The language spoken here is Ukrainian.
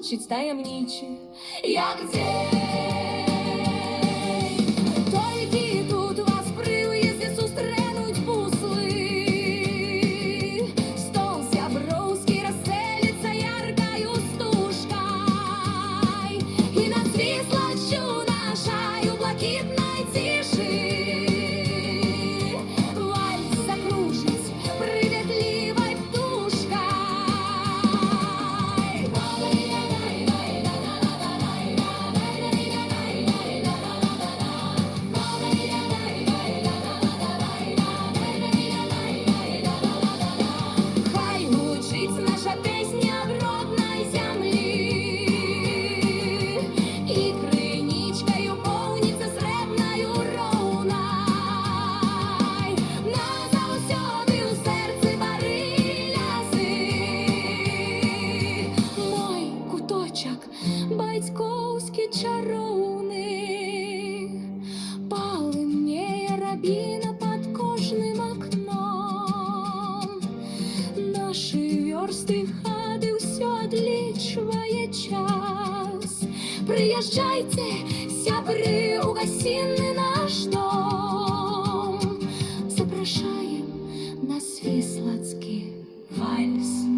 звучить таємниче, як день. Тільки тут вас при уїзді зустрінуть бусли. Стол сябровський розстелиться яркою стужкой, і надвисла чудо шаю блакитной тиши. Вальс закружить приветливой птушкой. Хай гучить наша песня в родной землі, і криничкою повниться сребною руною. Назавсьоди у серці бариляси. Мой куточок батьківський чаровний, полымнее рябина под кожным окном. Наши версты хады все отличвае час. Приезжайте, сябры, у гостиный наш дом. Запрошаем на свіслацкий вальс.